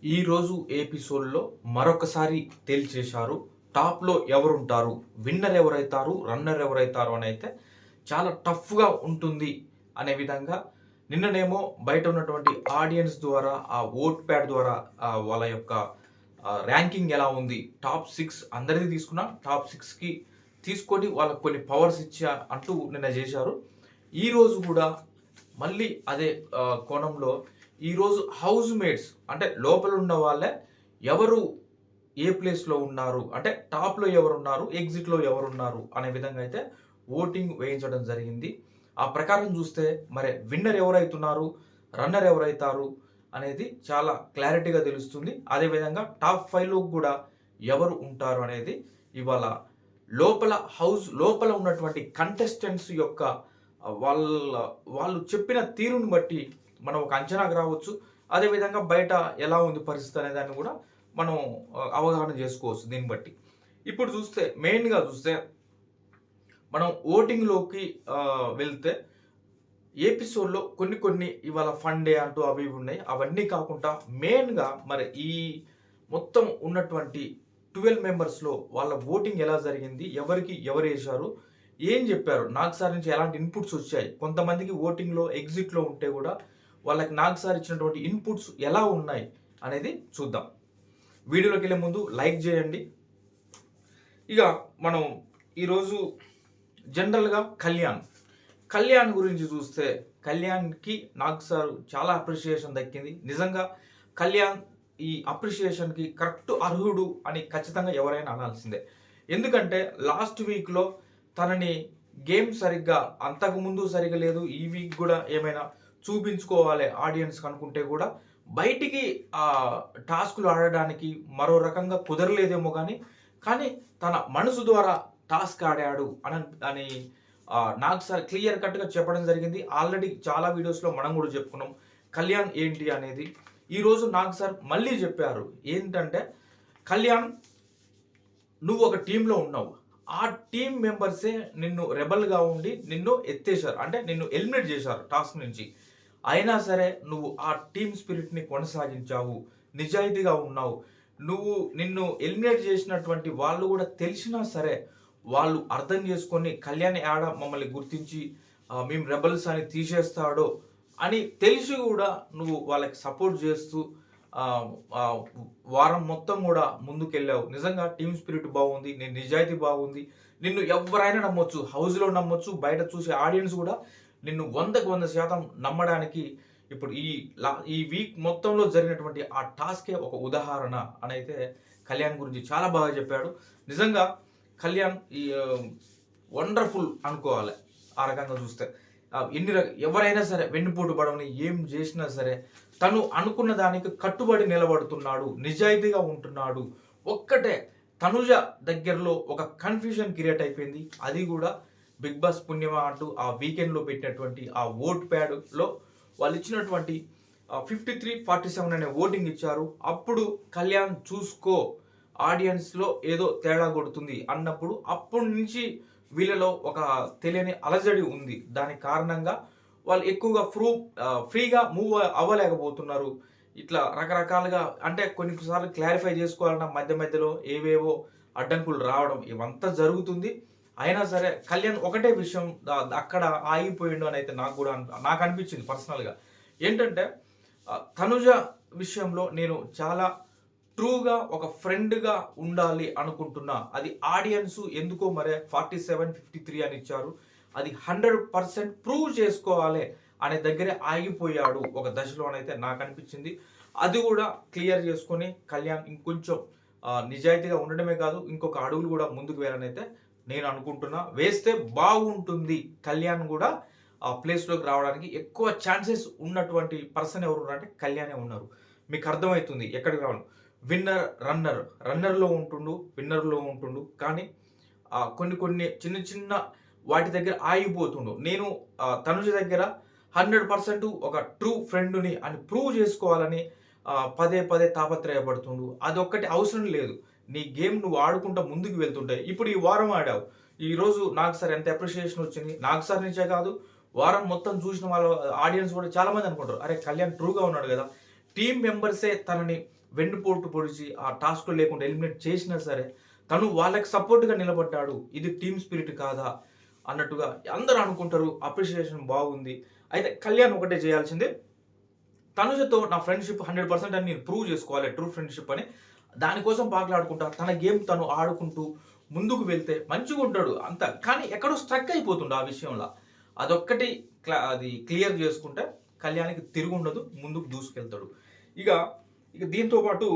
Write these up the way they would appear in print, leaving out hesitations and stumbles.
ఈరోజు ఎపిసోడ్లో మరొకసారి తేల్చేశారు. టాప్‌లో ఎవరుంటారు? విన్నర్ ఎవరైతారు? రన్నర్ ఎవరైతారు? అని అయితే చాలా టఫ్‌గా ఉంటుంది అనే విధంగా నిన్ననేమో బయట ఉన్నటువంటి ఆడియన్స్ ద్వారా ఆ ఓట్ ప్యాడ్ ద్వారా వాళ్ళ యొక్క ర్యాంకింగ్ ఎలా ఉంది? టాప్ 6 అందరిది తీసుకున్న టాప్ 6కి తీసుకొని వాళ్ళకి కొన్ని పవర్స్ ఇచ్చా అంటూ నిన్న చేశారు. ఈరోజు కూడా మళ్ళీ అదే కోణంలో ఈరోజు హౌస్ మేట్స్ అంటే లోపల ఉన్న వాళ్ళే ఎవరు ఏ ప్లేస్‌లో ఉన్నారు? అంటే టాప్‌లో ఎవరున్నారు? ఎగ్జిట్‌లో ఎవరున్నారు? అనే విధంగా అయితే ఓటింగ్ వేయించడం జరిగింది. ఆ ప్రకారం చూస్తే మరి విన్నర్ ఎవరైతున్నారు? రన్నర్ ఎవరైతారు? అనేది చాలా క్లారిటీగా తెలుస్తుంది. అదేవిధంగా టాప్ 5లో కూడా ఎవరు ఉంటారు అనేది ఇవాళ హౌస్ లోపల ఉన్నటువంటి కంటెస్టెంట్స్ యొక్క వాళ్ళ వాళ్ళు చెప్పిన తీరుని బట్టి మనం ఒక అంచనాకు రావచ్చు. అదేవిధంగా బయట ఎలా ఉంది పరిస్థితి అనే దాన్ని కూడా మనం అవగాహన చేసుకోవచ్చు దీన్ని బట్టి. ఇప్పుడు చూస్తే మెయిన్‌గా చూస్తే మనం ఓటింగ్‌లోకి వెళ్తే ఎపిసోడ్‌లో కొన్ని కొన్ని ఇవాళ ఫన్ డే అంటూ అవి ఇవి ఉన్నాయి. అవన్నీ కాకుండా మెయిన్‌గా మరి ఈ మొత్తం ఉన్నటువంటి 12 మెంబర్స్‌లో వాళ్ళ ఓటింగ్ ఎలా జరిగింది? ఎవరికి ఎవరేశారు? ఏం చెప్పారు? నాగ్ సార్ నుంచి ఎలాంటి ఇన్‌పుట్స్ వచ్చాయి? కొంతమందికి ఓటింగ్‌లో, ఎగ్జిట్‌లో ఉంటే కూడా వాళ్ళకి నాగ్ సార్ ఇచ్చినటువంటి ఇన్‌పుట్స్ ఎలా ఉన్నాయి? అనేది చూద్దాం. వీడియోలోకెళ్ళే ముందు లైక్ చేయండి. ఇక మనం ఈరోజు జనరల్‌గా కళ్యాణ్ గురించి చూస్తే కళ్యాణ్‌కి నాగ్ సార్ చాలా అప్రిషియేషన్ దక్కింది. నిజంగా కళ్యాణ్ ఈ అప్రిషియేషన్‌కి కరెక్ట్ అర్హుడు అని ఖచ్చితంగా ఎవరైనా అనాల్సిందే. ఎందుకంటే లాస్ట్ వీక్‌లో తనని గేమ్ సరిగ్గా అంతకుముందు సరిగ్గా లేదు. ఈ వీక్ గూడా ఏమైనా చూపించుకోవాలి ఆడియన్స్‌కి అనుకుంటే గూడా బయటికి టాస్క్‌లు ఆడడానికి మరో రకంగా కుదరలేదేమో కానీ తన మనసు ద్వారా టాస్క్ ఆడాడు అని నాగ్ సార్ క్లియర్ కట్‌గా చెప్పడం జరిగింది. ఆల్రెడీ చాలా వీడియోస్‌లో మనం గూడా చెప్పుకున్నాం. కళ్యాణ్ ఏంటి అనేది. ఈరోజు నాగ్ సార్ మళ్ళీ చెప్పారు. ఏంటంటే, కళ్యాణ్ నువ్వు ఒక టీమ్‌లో ఉన్నావు. ఆ టీమ్ మెంబర్సే నిన్ను రెబెల్‌గా ఉండి నిన్ను ఎత్తేశారు. అంటే నిన్ను ఎలిమినేట్ చేశారు టాస్క్ నుంచి. అయినా సరే నువ్వు ఆ టీమ్ స్పిరిట్‌ని కొనసాగించావు. నిజాయితీగా ఉన్నావు. నిన్ను ఎలిమినేట్ చేసినటువంటి వాళ్ళు కూడా తెలిసినా సరే వాళ్ళు అర్థం చేసుకొని కళ్యాణ్ యాడ మమ్మల్ని గుర్తించి మేము రెబెల్స్ అని తీసేస్తాడో అని తెలిసి కూడా నువ్వు వాళ్ళకి సపోర్ట్ చేస్తూ వారం మొత్తం కూడా ముందుకెళ్ళావు. నిజంగా టీమ్ స్పిరిట్ బాగుంది. నీ నిజాయితీ బాగుంది. నిన్ను ఎవ్వరైనా నమ్మొచ్చు. హౌస్‌లో నమ్మొచ్చు. బయట చూసే ఆడియన్స్ కూడా నిన్ను 100కి 100% నమ్మడానికి ఇప్పుడు ఈ వీక్ మొత్తంలో జరిగినటువంటి ఆ టాస్కే ఒక ఉదాహరణ అనైతే కళ్యాణ్ గురించి చాలా బాగా చెప్పాడు. నిజంగా కళ్యాణ్ వండర్‌ఫుల్ అనుకోవాలి. ఆ రకంగా చూస్తే. ఎవరైనా సరే వెన్నుపోటు పడవని ఏం చేసినా సరే తను అనుకున్న దానికి కట్టుబడి నిలబడుతున్నాడు. నిజాయితీగా ఉంటున్నాడు. ఒక్కటే తనుజ దగ్గరలో ఒక కన్‌ఫ్యూజన్ క్రియేట్ అయిపోయింది. అది కూడా బిగ్ బాస్ పుణ్యమా అంటూ ఆ వీకెండ్‌లో పెట్టినటువంటి ఆ ఓట్ ప్యాడ్‌లో వాళ్ళు ఇచ్చినటువంటి 53-47 అనే ఓటింగ్ ఇచ్చారు. అప్పుడు కళ్యాణ్ చూసుకో ఆడియన్స్‌లో ఏదో తేడా కొడుతుంది అన్నప్పుడు అప్పటి నుంచి వీళ్ళలో ఒక తెలియని అలజడి ఉంది. దానికి కారణంగా వాళ్ళు ఎక్కువగా ఫ్రీగా మూవ్ అవ్వలేకపోతున్నారు. ఇట్లా రకరకాలుగా అంటే కొన్నిసార్లు క్లారిఫై చేసుకోవాలన్నా మధ్య మధ్యలో ఏవేవో అడ్డంకులు రావడం ఇవంతా జరుగుతుంది. అయినా సరే కళ్యాణ్ ఒకటే విషయం అక్కడ ఆగిపోయిండు అని అయితే నాకు అనిపించింది పర్సనల్‌గా. ఏంటంటే తనుజ విషయంలో నేను చాలా ట్రూగా ఒక ఫ్రెండ్‌గా ఉండాలి అనుకుంటున్నా. అది ఆడియన్స్ ఎందుకో మరి 47, 53 అని ఇచ్చారు. అది 100% ప్రూవ్ చేసుకోవాలి అనే దగ్గరే ఆగిపోయాడు ఒక దశలోనైతే నాకు అనిపించింది. అది కూడా క్లియర్ చేసుకొని కళ్యాణ్ ఇంకొంచెం నిజాయితీగా ఉండడమే కాదు ఇంకొక అడుగులు కూడా ముందుకు వేయాలనైతే నేను అనుకుంటున్నా. వేస్తే బాగుంటుంది. కళ్యాణ్ కూడా ఆ ప్లేస్‌లోకి రావడానికి ఎక్కువ ఛాన్సెస్ ఉన్నటువంటి పర్సన్ ఎవరు ఉన్నారంటే కళ్యాణే ఉన్నారు. మీకు అర్థమవుతుంది ఎక్కడికి రావాలో. రన్నర్‌లో ఉంటుండు, విన్నర్‌లో ఉంటుండు. కానీ కొన్ని కొన్ని చిన్న చిన్న వాటి దగ్గర ఆగిపోతుండు. నేను తనుజ దగ్గర 100% ఒక ట్రూ ఫ్రెండ్‌ని అని ప్రూవ్ చేసుకోవాలని పదే పదే తాపత్రయపడుతుండు. అదొక్కటి అవసరం లేదు. నీ గేమ్ నువ్వు ఆడుకుంటా ముందుకు వెళ్తుంటే ఇప్పుడు ఈ వారం ఆడావు. ఈరోజు నాగ్ సార్ ఎంత అప్రిషియేషన్ వచ్చింది. నాగ్ సార్ నుంచే కాదు వారం మొత్తం చూసిన వాళ్ళ ఆడియన్స్ కూడా చాలా మంది అనుకుంటారు. అరే కళ్యాణ్ ట్రూగా ఉన్నాడు కదా! టీమ్ మెంబర్సే తనని వెన్నుపోటు పొడిచి ఆ టాస్క్‌లో లేకుండా ఎలిమినేట్ చేసినా సరే, తను వాళ్ళకి సపోర్ట్‌గా నిలబడ్డాడు. ఇది టీమ్ స్పిరిట్ కాదా అన్నట్టుగా అందరూ అనుకుంటారు. అప్రిషియేషన్ బాగుంది. అయితే కళ్యాణ్ ఒకటే చేయాల్సింది, తనుజతో నా ఫ్రెండ్‌షిప్ 100% అని నేను ప్రూవ్ చేసుకోవాలి. ట్రూ ఫ్రెండ్‌షిప్ అని. దానికోసం పాకులాడుకుంటా, తన గేమ్ తను ఆడుకుంటూ ముందుకు వెళ్తే మంచిగుంటాడు అంతా. కానీ ఎక్కడో స్ట్రక్ అయిపోతుండు ఆ విషయంలో. అదొక్కటి అది క్లియర్ చేసుకుంటే కళ్యాణ్‌కి తిరుగుండదు. ముందుకు దూసుకెళ్తాడు. ఇక ఇక దీంతో పాటు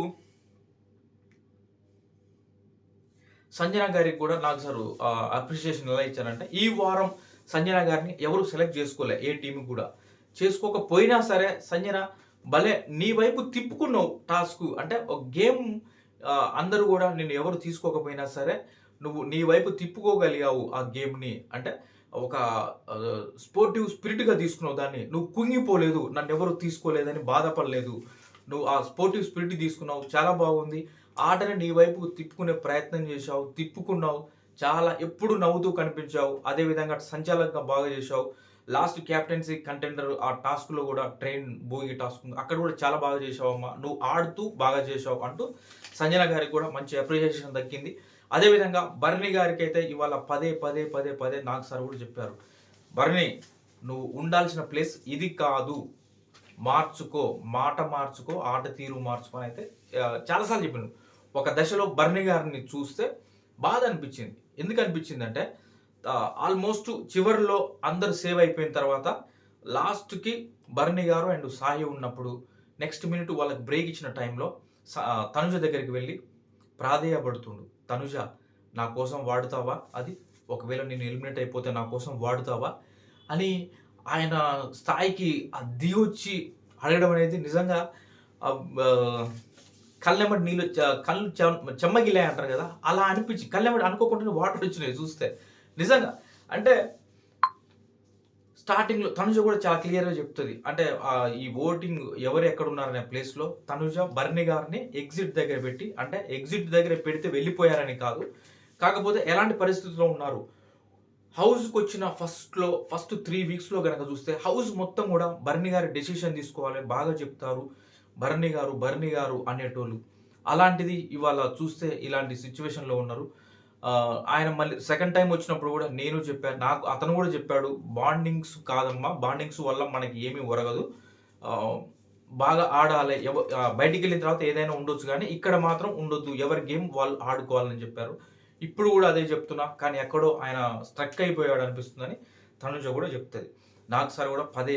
సంజన గారికి కూడా నాకు అప్రిషియేషన్ ఎలా ఇచ్చారంటే, ఈ వారం సంజన గారిని ఎవరు సెలెక్ట్ చేసుకోలే ఏ టీమ్‌కి కూడా. చేసుకోకపోయినా సరే సంజన భలే నీ వైపు తిప్పుకున్నావు టాస్క్. అంటే ఒక గేమ్ అందరూ కూడా నిన్ను ఎవరు తీసుకోకపోయినా సరే నువ్వు నీ వైపు తిప్పుకోగలిగావు ఆ గేమ్‌ని. అంటే ఒక స్పోర్టివ్ స్పిరిట్‌గా తీసుకున్నావు దాన్ని. నువ్వు కుంగిపోలేదు. నన్నెవరు తీసుకోలేదని బాధపడలేదు. నువ్వు ఆ స్పోర్టివ్ స్పిరిట్ తీసుకున్నావు. చాలా బాగుంది. ఆటని నీ వైపు తిప్పుకునే ప్రయత్నం చేశావు. తిప్పుకున్నావు. చాలా ఎప్పుడు నవ్వుతూ కనిపించావు. అదేవిధంగా సంచాలకంగా బాగా చేశావు. లాస్ట్ క్యాప్టెన్సీ కంటెండర్ ఆ టాస్క్‌లో కూడా ట్రైన్ భోగి టాస్క్ అక్కడ కూడా చాలా బాగా చేశావమ్మా. నువ్వు ఆడుతూ బాగా చేశావు అంటూ సంజన గారికి కూడా మంచి అప్రిషియేషన్ దక్కింది. అదేవిధంగా భరణి గారికైతే ఇవాళ పదే నాగ్ సార్ కూడా చెప్పారు. భరణి, నువ్వు ఉండాల్సిన ప్లేస్ ఇది కాదు. మార్చుకో, మాట మార్చుకో, ఆట తీరు మార్చుకో అని అయితే చాలా సార్లు చెప్పాను. ఒక దశలో భరణి గారిని చూస్తే బాధ అనిపించింది. ఎందుకు అనిపించిందంటే ఆల్మోస్ట్ చివరిలో అందరూ సేవ్ అయిపోయిన తర్వాత లాస్ట్‌కి భరణి గారు అండ్ సాయి ఉన్నప్పుడు నెక్స్ట్ మినిట్ వాళ్ళకి బ్రేక్ ఇచ్చిన టైంలో తనుజ దగ్గరికి వెళ్ళి ప్రాధేయపడుతుండు. తనుజ, నా కోసం వాడుతావా అది? ఒకవేళ నేను ఎలిమినేట్ అయిపోతే నా కోసం వాడుతావా అని ఆయన స్థాయికి దిగొచ్చి అడగడం అనేది నిజంగా కళ్ళెమ్మటి నీళ్ళు కళ్ళు చెమ్మగిలాయి అంటారు కదా, అలా అనిపించి కళ్ళెమ్మటి అనుకోకుండానే వాటర్ వచ్చినాయి చూస్తే. నిజంగా అంటే స్టార్టింగ్‌లో తనుజ కూడా చాలా క్లియర్‌గా చెప్తది. అంటే ఈ ఓటింగ్ ఎవరు ఎక్కడున్నారనే ప్లేస్‌లో తనుజ భరణి గారిని ఎగ్జిట్ దగ్గర పెట్టి, అంటే ఎగ్జిట్ దగ్గర పెడితే వెళ్ళిపోయారని కాదు. కాకపోతే ఎలాంటి పరిస్థితిలో ఉన్నారు. హౌస్‌కొచ్చిన ఫస్ట్ 3 వీక్స్‌లో గనక చూస్తే హౌస్ మొత్తం కూడా భరణి గారి డెసిషన్ తీసుకోవాలి. బాగా చెప్తారు. భరణి గారు అనేటోళ్ళు. అలాంటిది ఇవాళ చూస్తే ఇలాంటి సిట్యుయేషన్‌లో ఉన్నారు. ఆయన మళ్ళీ సెకండ్ టైమ్ వచ్చినప్పుడు కూడా నేను చెప్పాను. అతను కూడా చెప్పాడు. బాండింగ్స్ కాదమ్మా. బాండింగ్స్ వల్ల మనకి ఏమీ ఒరగదు. బాగా ఆడాలి. బయటికెళ్ళిన తర్వాత ఏదైనా ఉండొచ్చు గానీ, ఇక్కడ మాత్రం ఉండొద్దు. ఎవరి గేమ్ వాళ్ళు ఆడుకోవాలని చెప్పారు. ఇప్పుడు కూడా అదే చెప్తున్నా. కానీ ఎక్కడో ఆయన స్ట్రక్ అయిపోయాడు అనిపిస్తుందని తనుజ కూడా చెప్తది. నాకు సార్ కూడా పదే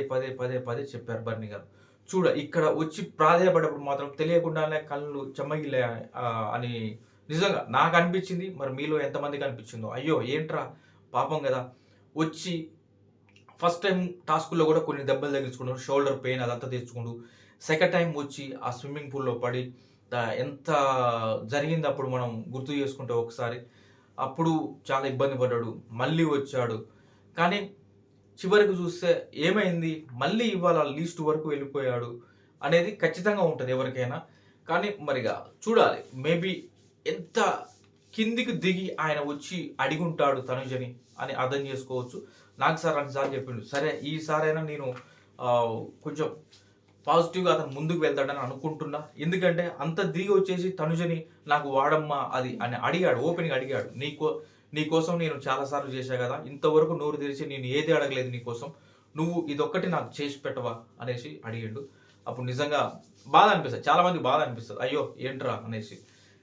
చెప్పారు భరణి గారు. ఇక్కడ వచ్చి ప్రాధేయపడ్డప్పుడు మాత్రం తెలియకుండానే కళ్ళు చెమ్మగిల్లాయి అని నిజంగా నాకు అనిపించింది. మరి మీలో ఎంతమందికి అనిపించిందో. అయ్యో! ఏంట్రా పాపం కదా! వచ్చి ఫస్ట్ టైం టాస్క్‌లో కూడా కొన్ని దెబ్బలు తగిలించుకున్నాడు. షోల్డర్ పెయిన్ అదంతా తెచ్చుకుండు. సెకండ్ టైం వచ్చి ఆ స్విమ్మింగ్ పూల్‌లో పడి ఎంత జరిగింది అప్పుడు మనం గుర్తు చేసుకుంటే ఒకసారి. అప్పుడు చాలా ఇబ్బంది పడ్డాడు. మళ్ళీ వచ్చాడు. కానీ చివరికి చూస్తే ఏమైంది? మళ్ళీ ఇవాళ లీస్ట్ వరకు వెళ్ళిపోయాడు అనేది ఖచ్చితంగా ఉంటది ఎవరికైనా. కానీ మరిగా చూడాలి. మేబీ ఎంత కిందికి దిగి ఆయన వచ్చి అడిగుంటాడు తనుజని అని అర్థం చేసుకోవచ్చు. నాకు సార్ 2 సార్లు చెప్పిండు. సరే ఈసారైనా నేను కొంచెం పాజిటివ్‌గా అతను ముందుకు వెళ్తాడని అనుకుంటున్నా. ఎందుకంటే అంత దిగి వచ్చేసి తనుజని నాకు వాడమ్మా అది అని అడిగాడు. ఓపెన్‌గా అడిగాడు. నీకోసం నేను చాలా సార్లు చేశా కదా! ఇంతవరకు నోరు తెరిచి నేను ఏది అడగలేదు నీకోసం. నువ్వు ఇదొక్కటి నాకు చేసి పెట్టవా అనేసి అడిగిండు. అప్పుడు నిజంగా బాధ అనిపిస్తది. చాలా మందికి బాధ అనిపిస్తది. అయ్యో! ఏంట్రా అనేసి.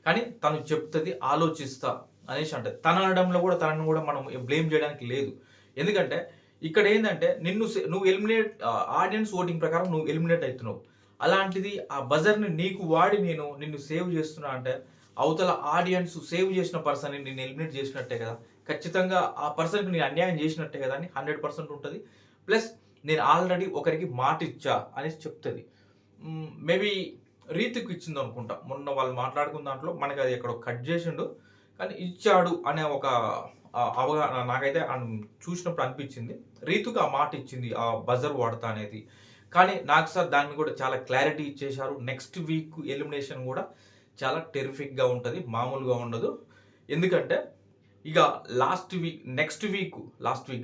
కానీ తను చెప్తది ఆలోచిస్తా అనేసి అంటది. తను అనడంలో కూడా తనని కూడా మనం బ్లేమ్ చేయడానికి లేదు. ఎందుకంటే ఇక్కడ ఏందంటే నువ్వు ఆడియన్స్ ఓటింగ్ ప్రకారం నువ్వు ఎలిమినేట్ అయితున్నావు. అలాంటిది ఆ బజర్‌ని నీకు వాడి నిన్ను సేవ్ చేస్తున్నా అంటే అవతల ఆడియన్స్ సేవ్ చేసిన పర్సన్‌ని నిన్ను ఎలిమినేట్ చేసినట్టే కదా! ఖచ్చితంగా ఆ పర్సన్‌కి నేను అన్యాయం చేసినట్టే కదా అని 100% ఉంటది. ప్లస్ నేను ఆల్రెడీ ఒకరికి మాట ఇచ్చా అనేసి చెప్తది. మేబీ రీతుకి ఇచ్చిందనుకుంటా. మొన్న వాళ్ళు మాట్లాడుకున్న దాంట్లో మనకది ఎక్కడో కట్ చేసిండు. కానీ ఇచ్చాడు అనే ఒక అవగాహన నాకైతే చూసినప్పుడు అనిపించింది. రీతుకి ఆ మాట ఇచ్చింది. ఆ బజర్ వాడతా అనేది. కానీ నాకు సార్ దాన్ని కూడా చాలా క్లారిటీ ఇచ్చేశారు. నెక్స్ట్ వీక్ ఎలిమినేషన్ కూడా చాలా టెర్రిఫిక్‌గా ఉంటది. మామూలుగా ఉండదు. ఎందుకంటే ఇక నెక్స్ట్ వీక్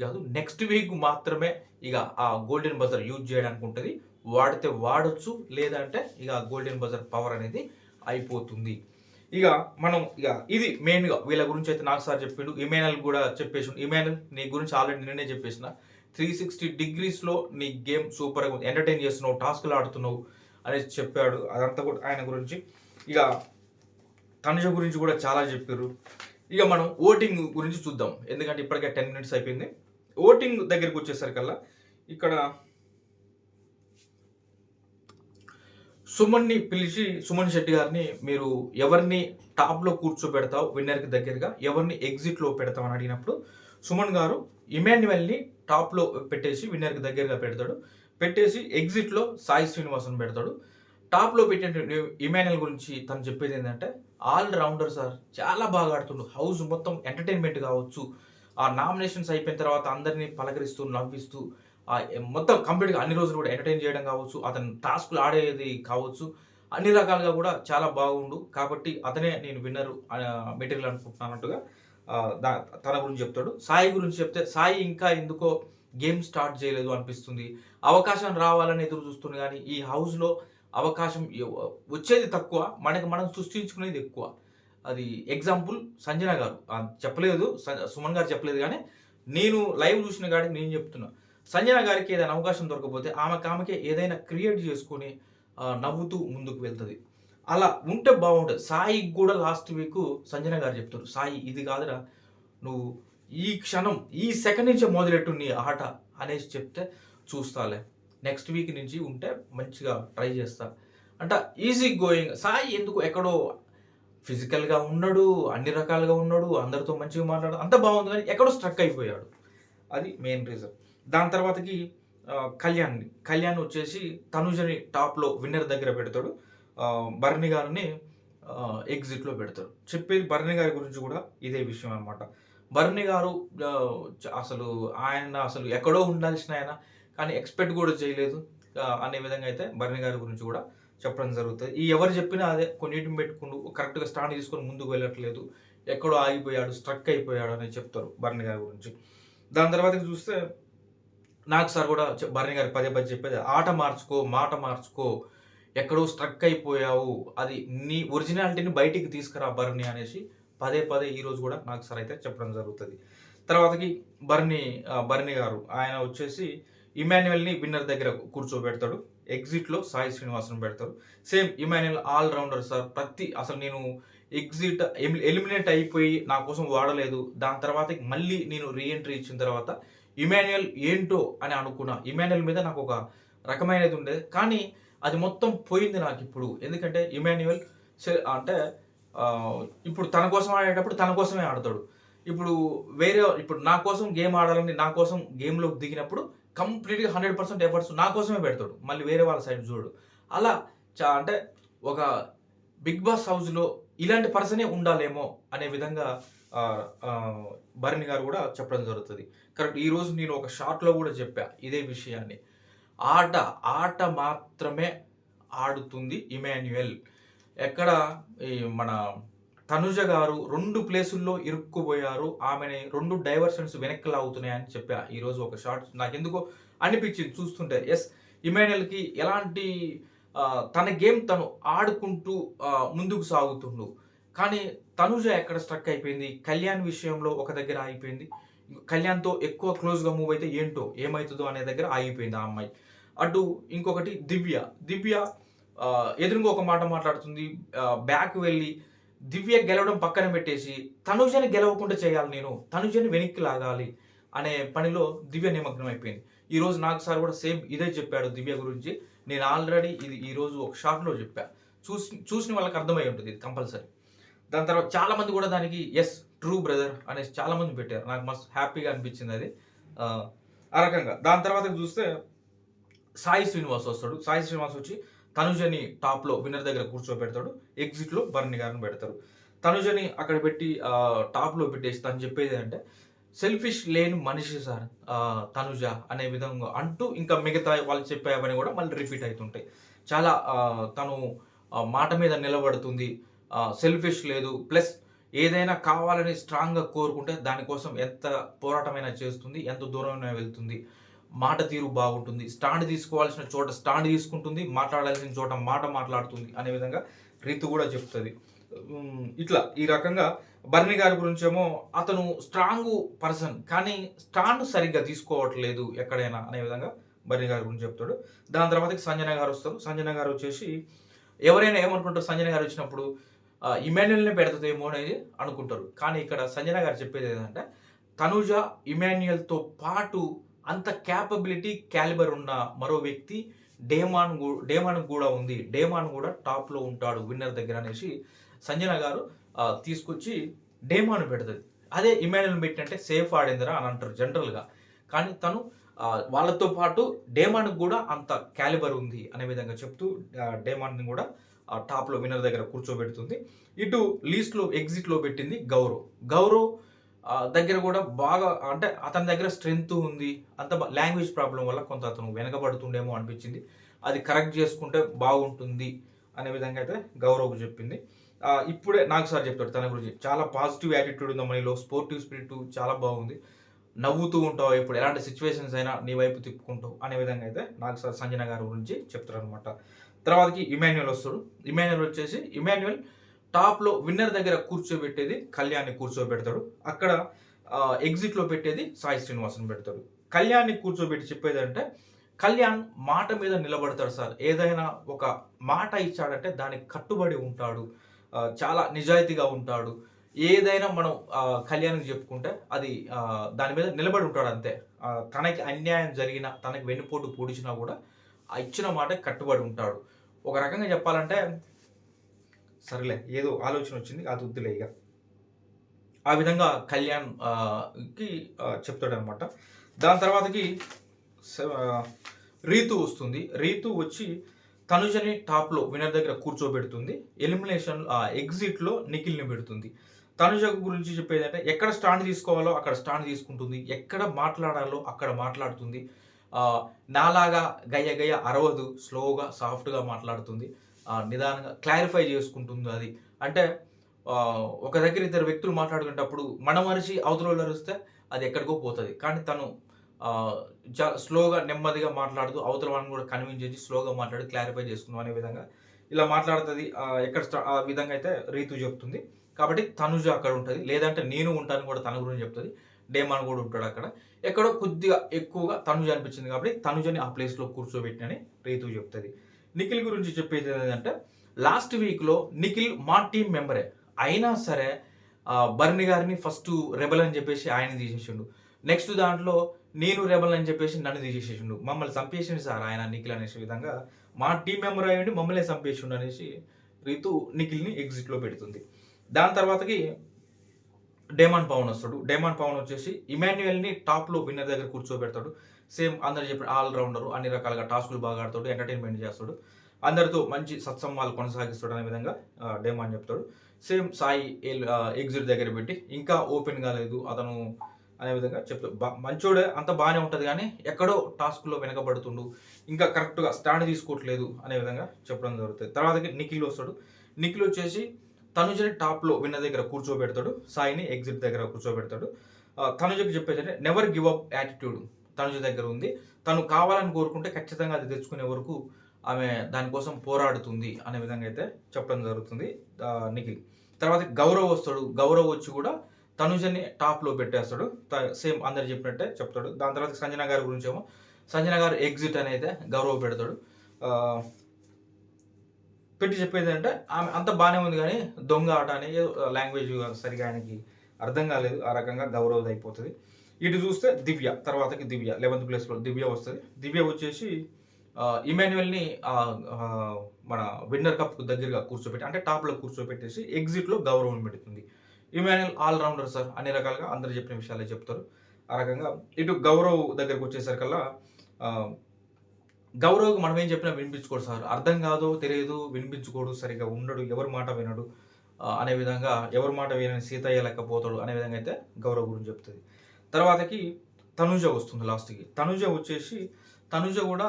కాదు. నెక్స్ట్ వీక్ మాత్రమే ఇక ఆ గోల్డెన్ బజర్ యూజ్ చేయడానికి ఉంటది. వాడితే వాడొచ్చు, లేదంటే ఇక గోల్డెన్ బజర్ పవర్ అనేది అయిపోతుంది. ఇక మనం ఇక ఇది మెయిన్గా వీళ్ళ గురించి అయితే నాకు సార్ చెప్పిండు. ఇమానుయల్ కూడా చెప్పేసి, ఇమానుయల్ నీ గురించి ఆల్రెడీ నేనే చెప్పేసిన. 360 degreesలో నీ గేమ్ సూపర్గా ఉంది, ఎంటర్టైన్ చేస్తున్నావు, టాస్క్లు ఆడుతున్నావు అనేది చెప్పాడు. అదంతా కూడా ఆయన గురించి. ఇక తనుజ గురించి కూడా చాలా చెప్పారు. ఇక మనం ఓటింగ్ గురించి చూద్దాం, ఎందుకంటే ఇప్పటికే 10 minutes అయిపోయింది. ఓటింగ్ దగ్గరికి వచ్చేసరికల్లా ఇక్కడ సుమన్ని పిలిచి, సుమన్ శెట్టి గారిని మీరు ఎవరిని టాప్లో కూర్చోబెడతావు విన్నర్కి దగ్గరగా, ఎవరిని ఎగ్జిట్లో పెడతావు అని అడిగినప్పుడు సుమన్ గారు ఇమాన్యుయల్ని టాప్లో పెట్టేసి విన్నర్కి దగ్గరగా పెడతాడు. పెట్టేసి ఎగ్జిట్లో సాయి శ్రీనివాసన్ పెడతాడు. టాప్లో పెట్టే ఇమాన్యుయల్ గురించి తను చెప్పేది ఏంటంటే, ఆల్ రౌండర్ సార్, చాలా బాగా ఆడుతుండు, హౌస్ మొత్తం ఎంటర్టైన్మెంట్ కావచ్చు, ఆ నామినేషన్స్ అయిపోయిన తర్వాత అందరినీ పలకరిస్తూ నవ్విస్తూ మొత్తం కంప్లీట్గా అన్ని రోజులు కూడా ఎంటర్టైన్ చేయడం కావచ్చు, అతను టాస్క్లు ఆడేది కావచ్చు, అన్ని రకాలుగా కూడా చాలా బాగుండు, కాబట్టి అతనే నేను విన్నర్ మెటీరియల్ అనుకుంటున్నానంటుగా తన గురించి చెప్తాడు. సాయి గురించి చెప్తే, సాయి ఇంకా ఎందుకో గేమ్ స్టార్ట్ చేయలేదు అనిపిస్తుంది, అవకాశం రావాలని ఎదురు చూస్తుంది, కానీ ఈ హౌస్లో అవకాశం వచ్చేది తక్కువ, మనకి మనం సృష్టించుకునేది ఎక్కువ. అది ఎగ్జాంపుల్ సంజన గారు చెప్పలేదు, సుమన్ గారు చెప్పలేదు, కానీ నేను లైవ్ చూసిన కాడికి నేను చెప్తున్నా. సంజన గారికి ఏదైనా అవకాశం దొరకకపోతే ఆమెకే ఏదైనా క్రియేట్ చేసుకొని నవ్వుతూ ముందుకు వెళ్తుంది. అలా ఉంటే బాగుంటుంది. సాయికి కూడా లాస్ట్ వీక్ సంజన గారు చెప్తారు, సాయి ఇది కాదురా, నువ్వు ఈ క్షణం ఈ సెకండ్ నుంచే మొదలెట్టు నీ ఆట అనేసి చెప్తే, చూస్తాలే నెక్స్ట్ వీక్ నుంచి ఉంటే మంచిగా ట్రై చేస్తా అంట. ఈజీ గోయింగ్ సాయి ఎందుకు ఎక్కడో ఫిజికల్గా ఉన్నాడు, అన్ని రకాలుగా ఉన్నాడు, అందరితో మంచిగా మాట్లాడు, అంత బాగుంది, కానీ ఎక్కడో స్ట్రక్ అయిపోయాడు. అది మెయిన్ రీజన్. దాని తర్వాతకి కళ్యాణ్ వచ్చేసి తనుజని టాప్లో విన్నర్ దగ్గర పెడతాడు, భరణి గారిని ఎగ్జిట్లో పెడతాడు. చెప్పేది భరణి గారి గురించి కూడా ఇదే విషయం అనమాట. భరణి గారు అసలు అసలు ఎక్కడో ఉండాల్సిన ఆయన, కానీ ఎక్స్పెక్ట్ కూడా చేయలేదు అనే విధంగా అయితే భరణి గారి గురించి కూడా చెప్పడం జరుగుతుంది. ఎవరు చెప్పినా అదే, కొన్నిటిని పెట్టుకుంటూ కరెక్ట్గా స్టాండ్ తీసుకొని ముందుకు వెళ్ళట్లేదు, ఎక్కడో ఆగిపోయాడు, స్ట్రక్ అయిపోయాడు అని చెప్తారు భరణి గారి గురించి. దాని తర్వాత చూస్తే నాకు సార్ కూడా భరణి గారు పదే చెప్పేది, ఆట మార్చుకో, మాట మార్చుకో, ఎక్కడో స్ట్రక్ అయిపోయావు, అది నీ ఒరిజినాలిటీని బయటికి తీసుకురా భరణి అనేసి పదే ఈరోజు కూడా నాకు సార్ అయితే చెప్పడం జరుగుతుంది. తర్వాతకి భరణి గారు ఆయన వచ్చేసి ఇమాన్యుయల్ని విన్నర్ దగ్గర కూర్చోబెడతాడు, ఎగ్జిట్లో సాయి శ్రీనివాసన్ పెడతారు. Same Emmanuel all rounder sir, అసలు నేను ఎగ్జిట్ ఎలిమినేట్ అయిపోయి నా కోసం వాడలేదు, దాని తర్వాత మళ్ళీ నేను రీఎంట్రీ ఇచ్చిన తర్వాత ఇమాన్యుయల్ ఏంటో అని అనుకున్నా, ఇమాన్యుయల్ మీద నాకు ఒక రకమైనది ఉండేది, కానీ అది మొత్తం పోయింది నాకు ఇప్పుడు. ఎందుకంటే ఇమాన్యుయల్ అంటే ఇప్పుడు తన కోసం ఆడేటప్పుడు తన కోసమే ఆడతాడు, ఇప్పుడు నా కోసం గేమ్ ఆడాలని నా కోసం గేమ్లోకి దిగినప్పుడు కంప్లీట్గా 100% ఎఫర్ట్స్ నా కోసమే పెడతాడు, మళ్ళీ వేరే వాళ్ళ సైడ్ చూడు. అలా అంటే ఒక బిగ్ బాస్ హౌస్లో ఇలాంటి పర్సనే ఉండాలేమో అనే విధంగా భరణి గారు కూడా చెప్పడం జరుగుతుంది. కరెక్ట్. ఈరోజు నేను ఒక షార్ట్లో కూడా చెప్పా ఇదే విషయాన్ని, ఆట మాత్రమే ఆడుతుంది ఇమాన్యుయల్. ఎక్కడ మన తనుజ గారు 2 ప్లేసుల్లో ఇరుక్కుపోయారు, ఆమెని 2 డైవర్షన్స్ వెనక్కి లాగుతున్నాయని చెప్పా ఈరోజు ఒక షార్ట్. నాకు ఎందుకో అనిపించింది చూస్తుంటే, ఎస్ ఇమాన్యుయల్కి ఎలాంటి తన గేమ్ తను ఆడుకుంటూ ముందుకు సాగుతుండు, కానీ తనుజ ఎక్కడ స్ట్రక్ అయిపోయింది, కళ్యాణ్ విషయంలో ఒక దగ్గర ఆగిపోయింది, కళ్యాణ్తో ఎక్కువ క్లోజ్గా మూవ్ అయితే ఏంటో ఏమవుతుందో అనే దగ్గర ఆగిపోయింది ఆ అమ్మాయి. అటు ఇంకొకటి దివ్య ఎదురుగా ఒక మాట మాట్లాడుతుంది, బ్యాక్ వెళ్ళి దివ్య గెలవడం పక్కన పెట్టేసి తనుజని గెలవకుండా చేయాలి, నేను తనుజని వెనక్కి లాగాలి అనే పనిలో దివ్య నిమగ్నం అయిపోయింది. ఈరోజు నాకు సార్ కూడా సేమ్ ఇదే చెప్పాడు దివ్య గురించి. నేను ఆల్రెడీ ఇది ఈరోజు ఒక షార్ట్లో చెప్పా, చూసిన వాళ్ళకి అర్థమై ఉంటుంది ఇది కంపల్సరీ. దాని తర్వాత చాలామంది కూడా దానికి ఎస్ ట్రూ బ్రదర్ అనేసి చాలామంది పెట్టారు, నాకు మస్తు హ్యాపీగా అనిపించింది అది ఆ రకంగా. దాని తర్వాత చూస్తే సాయి శ్రీనివాస్ వస్తాడు, సాయి శ్రీనివాస్ వచ్చి తనుజని టాప్లో విన్నర్ దగ్గర కూర్చోబెడతాడు, ఎగ్జిట్లో భరణి గారిని పెడతారు. తనుజని అక్కడ పెట్టి టాప్లో పెట్టేసి తను చెప్పేది అంటే, సెల్ఫిష్ లేని మనిషి సార్ తనుజ అనే విధంగా అంటూ, ఇంకా మిగతా వాళ్ళు చెప్పేవని కూడా మళ్ళీ రిపీట్ అవుతుంటాయి. చాలా తను మాట మీద నిలబడుతుంది, సెల్ఫిష్ లేదు, ప్లస్ ఏదైనా కావాలని స్ట్రాంగ్గా కోరుకుంటే దానికోసం ఎంత పోరాటమైనా చేస్తుంది, ఎంత దూరమైనా వెళ్తుంది, మాట తీరు బాగుంటుంది, స్టాండ్ తీసుకోవాల్సిన చోట స్టాండ్ తీసుకుంటుంది, మాట్లాడాల్సిన చోట మాట మాట్లాడుతుంది అనే విధంగా రీతు కూడా చెప్తుంది. ఇట్లా ఈ రకంగా బర్ని గారి గురించేమో అతను స్ట్రాంగ్ పర్సన్ కానీ స్టాండ్ సరిగ్గా తీసుకోవట్లేదు ఎక్కడైనా అనే విధంగా బర్ని గారి గురించి చెప్తాడు. దాని తర్వాతకి సంజన గారు వస్తారు. సంజన గారు వచ్చేసి ఎవరైనా ఏమనుకుంటారు, సంజన గారు వచ్చినప్పుడు ఇమాన్యుయల్ని పెడుతుందేమో అనేది అనుకుంటారు. కానీ ఇక్కడ సంజన గారు చెప్పేది ఏంటంటే తనుజ ఇమాన్యుయల్తో పాటు అంత క్యాపబిలిటీ క్యాలిబర్ ఉన్న మరో వ్యక్తి డేమాన్ కూడా ఉంది, డేమాన్ కూడా టాప్లో ఉంటాడు విన్నర్ దగ్గర అనేసి సంజన గారు తీసుకొచ్చి డేమాన్ పెడుతుంది. అదే ఇమాన్యుయల్ పెట్టినట్టే సేఫ్ ఆడిందిరా అని అంటారు జనరల్గా. కానీ తను వాళ్ళతో పాటు డేమాన్కి కూడా అంత క్యాలిబర్ ఉంది అనే విధంగా చెప్తూ డేమాన్ని కూడా టాప్లో విన్నర్ దగ్గర కూర్చోబెడుతుంది. ఇటు లీస్ట్లో ఎగ్జిట్లో పెట్టింది గౌరవ్ దగ్గర కూడా బాగా అంటే అతని దగ్గర స్ట్రెంగ్త్ ఉంది, అంత లాంగ్వేజ్ ప్రాబ్లం వల్ల కొంత అతను వెనకబడుతుండేమో అనిపించింది. అది కరెక్ట్ చేసుకుంటే బాగుంటుంది అనే విధంగా అయితే గౌరవ్ చెప్పింది. ఇప్పుడే నాకు సార్ చెప్తాడు తన గురించి, చాలా పాజిటివ్ యాటిట్యూడ్ ఉంది మనలో, స్పోర్టివ్ స్పిరిట్ చాలా బాగుంది, నవ్వుతూ ఉంటావు, ఇప్పుడు ఎలాంటి సిచ్యువేషన్స్ అయినా నీ వైపు తిప్పుకుంటావు అనే విధంగా అయితే నాకు సార్ సంజన గారి గురించి చెప్తారు అనమాట. తర్వాతకి ఇమాన్యుయల్ వస్తాడు. ఇమాన్యుయల్ వచ్చేసి టాప్లో విన్నర్ దగ్గర కూర్చోబెట్టేది కళ్యాణ్ని కూర్చోబెడతాడు. అక్కడ ఎగ్జిట్లో పెట్టేది సాయి శ్రీనివాసన్ పెడతాడు. కళ్యాణ్ని కూర్చోబెట్టి చెప్పేది అంటే కళ్యాణ్ మాట మీద నిలబడతాడు సార్. ఏదైనా ఒక మాట ఇచ్చాడంటే దానికి కట్టుబడి ఉంటాడు, చాలా నిజాయితీగా ఉంటాడు. ఏదైనా మనం కళ్యాణ్కి చెప్పుకుంటే అది దాని మీద నిలబడి ఉంటాడు అంతే. తనకి అన్యాయం జరిగినా తనకి వెన్నుపోటు పొడిచినా కూడా ఆ ఇచ్చిన మాట కట్టుబడి ఉంటాడు. ఒక రకంగా చెప్పాలంటే సరేలే ఏదో ఆలోచన వచ్చింది అది వద్దులే ఇక, ఆ విధంగా కళ్యాణ్ కి చెప్తాడనమాట. దాని తర్వాతకి రీతు వస్తుంది. రీతు వచ్చి తనుజని టాప్లో వినర్ దగ్గర కూర్చోబెడుతుంది. ఎలిమినేషన్ ఎగ్జిట్లో నిఖిల్ని పెడుతుంది. తనుజ గురించి చెప్పేది అంటే ఎక్కడ స్టాండ్ తీసుకోవాలో అక్కడ స్టాండ్ తీసుకుంటుంది, ఎక్కడ మాట్లాడాలో అక్కడ మాట్లాడుతుంది. నాలాగా గయ్య గయ్య అరవదు, స్లోగా సాఫ్ట్గా మాట్లాడుతుంది, నిదానంగా క్లారిఫై చేసుకుంటుంది. అది అంటే ఒక దగ్గర ఇద్దరు వ్యక్తులు మాట్లాడుకునేటప్పుడు మన మనిషి అవతల అరిస్తే అది ఎక్కడికో పోతుంది, కానీ తను స్లోగా నెమ్మదిగా మాట్లాడుతూ అవతల వాళ్ళని కూడా కన్విన్స్ చేసి స్లోగా మాట్లాడి క్లారిఫై చేసుకుందాం అనే విధంగా ఇలా మాట్లాడుతుంది. ఆ విధంగా అయితే రీతు చెప్తుంది. కాబట్టి తనుజ అక్కడ ఉంటుంది, లేదంటే నేను ఉంటాను కూడా తన గురించి చెప్తుంది. డేమాన్ కూడా ఉంటాడు అక్కడ. ఎక్కడో కొద్దిగా ఎక్కువగా తనుజ అనిపించింది కాబట్టి తనుజని ఆ ప్లేస్లో కూర్చోబెట్టినని రీతు చెప్తుంది. నిఖిల్ గురించి చెప్పేది ఏంటంటే లాస్ట్ వీక్లో నిఖిల్ మా టీం మెంబరే అయినా సరే బర్ని గారిని ఫస్ట్ రెబల్ అని చెప్పేసి ఆయన తీసేసిండు. నెక్స్ట్ దాంట్లో నేను రెబల్ అని చెప్పేసి నన్ను తీసేసిండు, మమ్మల్ని చంపేసిండు సార్ ఆయన నిఖిల్ అనేసి విధంగా, మా టీం మెంబర్ అయ్యండి మమ్మల్ని చంపేసిండు అనేసి రీతు నిఖిల్ని ఎగ్జిట్లో పెడుతుంది. దాని తర్వాతకి డేమాన్ పవన్ వస్తాడు. డేమాన్ పవన్ వచ్చేసి ఇమాన్యుయల్ని టాప్లో విన్నర్ దగ్గర కూర్చోబెడతాడు. సేమ్ అందరు చెప్పిన ఆల్రౌండరు, అన్ని రకాలుగా టాస్కులు బాగా ఆడతాడు, ఎంటర్టైన్మెంట్ చేస్తాడు, అందరితో మంచి సత్సంబాలు కొనసాగిస్తాడు అనే విధంగా డేమాన్ చెప్తాడు. సేమ్ సాయి ఎగ్జిట్ దగ్గర పెట్టి ఇంకా ఓపెన్ కాలేదు అతను అనే విధంగా చెప్తాడు. మంచోడే అంత బాగానే ఉంటుంది కానీ ఎక్కడో టాస్క్లో వెనకబడుతుండు, ఇంకా కరెక్ట్గా స్టాండ్ తీసుకోవట్లేదు అనే విధంగా చెప్పడం జరుగుతుంది. తర్వాతకి నిఖిల్ వస్తాడు. నిఖిల్ వచ్చేసి తనుజని టాప్లో విన్నర్ దగ్గర కూర్చోబెడతాడు, సాయిని ఎగ్జిట్ దగ్గర కూర్చోబెడతాడు. తనుజకి చెప్పేది అంటే never give up attitude Tanuja దగ్గర ఉంది, తను కావాలని కోరుకుంటే ఖచ్చితంగా అది తెచ్చుకునే వరకు ఆమె దానికోసం పోరాడుతుంది అనే విధంగా అయితే చెప్పడం జరుగుతుంది నిఖిల్. తర్వాత గౌరవ్ వస్తాడు. గౌరవ్ వచ్చి కూడా తనుజని టాప్లో పెట్టేస్తాడు, సేమ్ అందరు చెప్పినట్టే చెప్తాడు. దాని తర్వాత సంజన గారి గురించి ఏమో సంజన గారు ఎగ్జిట్ అని అయితే గౌరవ్ పెడతాడు. పెట్టి చెప్పేది అంటే ఆమె అంత బాగానే ఉంది కానీ దొంగ ఆట అనే లాంగ్వేజ్ సరిగా ఆయనకి అర్థం కాలేదు, ఆ రకంగా గౌరవ్ అయిపోతుంది. ఇటు చూస్తే దివ్య, తర్వాతకి దివ్య 11th ప్లేస్లో దివ్య వస్తుంది. దివ్య వచ్చేసి ఇమాన్యుయల్ని మన విన్నర్ కప్ దగ్గరగా కూర్చోబెట్టి అంటే టాప్లో కూర్చోబెట్టేసి ఎగ్జిట్లో గౌరవం పెడుతుంది. ఇమాన్యుయల్ ఆల్రౌండర్ సార్ అన్ని రకాలుగా అందరు చెప్పిన విషయాలే చెప్తారు. ఆ రకంగా ఇటు గౌరవ్ దగ్గరకు వచ్చేసరికల్లా గౌరవ్కి మనం ఏం చెప్పినా వినిపించుకోడు సార్, అర్థం కాదో తెలియదు, వినిపించుకోడు, సరిగా ఉండడు, ఎవరి మాట వినడు అనే విధంగా, ఎవరి మాట వినని సీతయ్య లెక్కపోతాడు అనే విధంగా అయితే గౌరవ్ గురించి చెప్తుంది. తర్వాతకి తనుజ వస్తుంది లాస్ట్కి. తనుజ వచ్చేసి తనుజ కూడా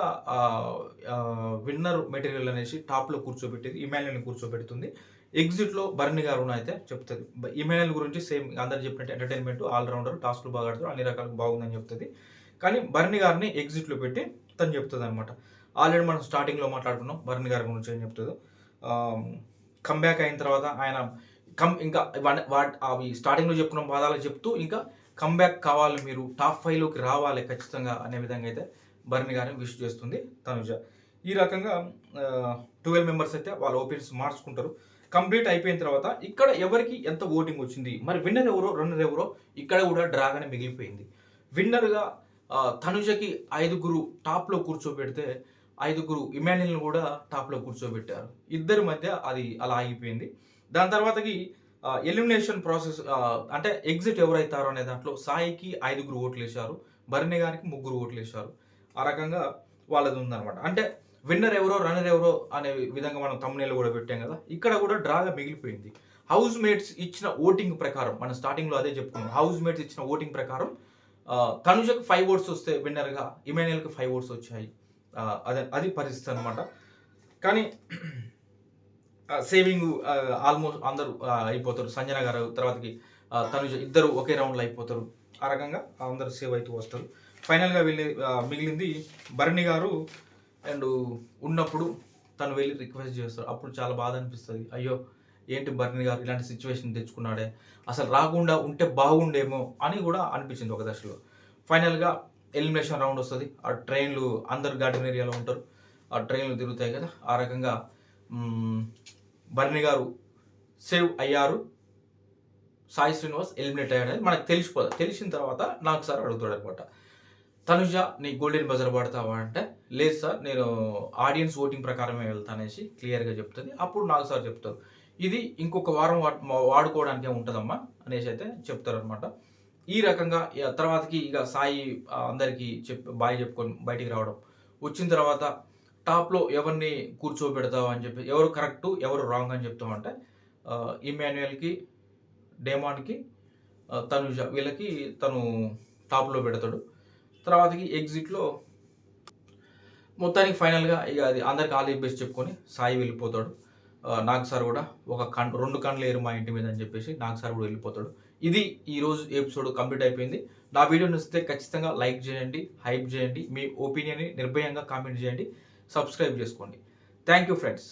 విన్నర్ మెటీరియల్ అనేసి టాప్లో కూర్చోబెట్టేది ఇమాన్యుయల్ని కూర్చోబెడుతుంది. ఎగ్జిట్లో బర్ని గారు అయితే చెప్తుంది. ఇమాన్యుయల్ గురించి సేమ్ అందరు చెప్పినట్టు ఎంటర్టైన్మెంట్, ఆల్రౌండర్, టాస్క్లు బాగా ఆడతారు, అన్ని రకాలుగా బాగుందని చెప్తుంది. కానీ భరణి గారిని ఎగ్జిట్లో పెట్టి తను చెప్తుంది అనమాట. ఆల్రెడీ మనం స్టార్టింగ్లో మాట్లాడుకున్నాం భరణి గారి గురించి ఏం చెప్తుందో. కమ్బ్యాక్ అయిన తర్వాత ఆయన ఇంకా అవి స్టార్టింగ్లో చెప్పుకున్న బాధాలు చెప్తూ ఇంకా కమ్బ్యాక్ కావాలి, మీరు టాప్ 5లోకి రావాలి ఖచ్చితంగా అనే విధంగా అయితే భరణి గారిని విష్ చేస్తుంది తనుజ. ఈ రకంగా 12 మెంబర్స్ అయితే వాళ్ళ ఒపీనియన్స్ మార్చుకుంటారు. కంప్లీట్ అయిపోయిన తర్వాత ఇక్కడ ఎవరికి ఎంత ఓటింగ్ వచ్చింది, మరి విన్నర్ ఎవరో రన్నర్ ఎవరో ఇక్కడ కూడా డ్రాగానే మిగిలిపోయింది. విన్నర్గా తనుజకి 5గురు టాప్లో కూర్చోబెడితే 5గురు ఇమాన్యుల్ని కూడా టాప్లో కూర్చోబెట్టారు. ఇద్దరి మధ్య అది అలా ఆగిపోయింది. దాని తర్వాతకి ఎలిమినేషన్ ప్రాసెస్ అంటే ఎగ్జిట్ ఎవరైతారో అనే దాంట్లో సాయికి 5గురు ఓట్లు వేశారు, భరణి గారికి 3 ఓట్లు వేశారు. ఆ రకంగా వాళ్ళది ఉందన్నమాట. అంటే విన్నర్ ఎవరో రన్నర్ ఎవరో అనే విధంగా మనం తమ్మునేలు కూడా పెట్టాం కదా, ఇక్కడ కూడా డ్రాగా మిగిలిపోయింది. హౌస్ మేట్స్ ఇచ్చిన ఓటింగ్ ప్రకారం మనం స్టార్టింగ్లో అదే చెప్పుకున్నాం. హౌస్ మేట్స్ ఇచ్చిన ఓటింగ్ ప్రకారం తనుజకు 5 ఓట్స్ వస్తే విన్నర్గా, ఇమాన్యుల్కి 5 ఓట్స్ వచ్చాయి. అది పరిస్థితి అనమాట. కానీ సేవింగ్ ఆల్మోస్ట్ అందరూ అయిపోతారు. సంజన గారు తర్వాతకి తనుజ ఇద్దరు ఒకే రౌండ్లో అయిపోతారు. ఆ రకంగా అందరూ సేవ్ అవుతూ వస్తారు. ఫైనల్గా మిగిలింది భరణి గారు. అండ్ ఉన్నప్పుడు తను వెళ్ళి రిక్వెస్ట్ చేస్తారు. అప్పుడు చాలా బాధ అనిపిస్తుంది. అయ్యో ఏంటి భరణి గారు ఇలాంటి సిచ్యువేషన్ తెచ్చుకున్నాడే, అసలు రాకుండా ఉంటే బాగుండేమో అని కూడా అనిపించింది ఒక దశలో. ఫైనల్గా ఎలిమినేషన్ రౌండ్ వస్తుంది. ఆ ట్రైన్లు అందరు గార్డెన్ ఏరియాలో ఉంటారు, ఆ ట్రైన్లు తిరుగుతాయి కదా. ఆ రకంగా భరణి గారు సేవ్ అయ్యారు, సాయి శ్రీనివాస్ ఎలిమినేట్ అయ్యాడని మనకు తెలిసిపోతుంది. తెలిసిన తర్వాత నాకు సార్ అడుగుతాడు అనమాట, తనుజ నీ గోల్డెన్ బజర్ పడతావా అంటే, లేదు సార్ నేను ఆడియన్స్ ఓటింగ్ ప్రకారమే వెళ్తానేసి క్లియర్గా చెప్తుంది. అప్పుడు నాకు సార్ చెప్తారు, ఇది ఇంకొక వారం వాడుకోవడానికే ఉంటుందమ్మా అనేసి అయితే చెప్తారనమాట. ఈ రకంగా తర్వాతకి ఇక సాయి అందరికీ బాయ్ చెప్పుకొని బయటికి రావడం, వచ్చిన తర్వాత టాప్లో ఎవరిని కూర్చోబెడతావు అని చెప్పి, ఎవరు కరెక్టు ఎవరు రాంగ్ అని చెప్తామంటే ఇమాన్యుయల్కి, డేమాన్కి, తనుజ వీళ్ళకి తను టాప్లో పెడతాడు. తర్వాతకి ఎగ్జిట్లో మొత్తానికి ఫైనల్గా ఇక అది అందరికి ఆల్ ది బెస్ట్ చెప్పుకొని సాయి వెళ్ళిపోతాడు. నాగ్ సార్ కూడా ఒక 2 కళ్ళు లేరు మా ఇంటి మీద అని చెప్పేసి నాగ్ సార్ కూడా వెళ్ళిపోతాడు. ఇది ఈరోజు ఎపిసోడ్ కంప్లీట్ అయిపోయింది. నా వీడియో నచ్చితే ఖచ్చితంగా లైక్ చేయండి, హైప్ చేయండి, మీ ఒపీనియన్ని నిర్భయంగా కామెంట్ చేయండి, సబ్స్క్రైబ్ చేసుకోండి. Thank you friends.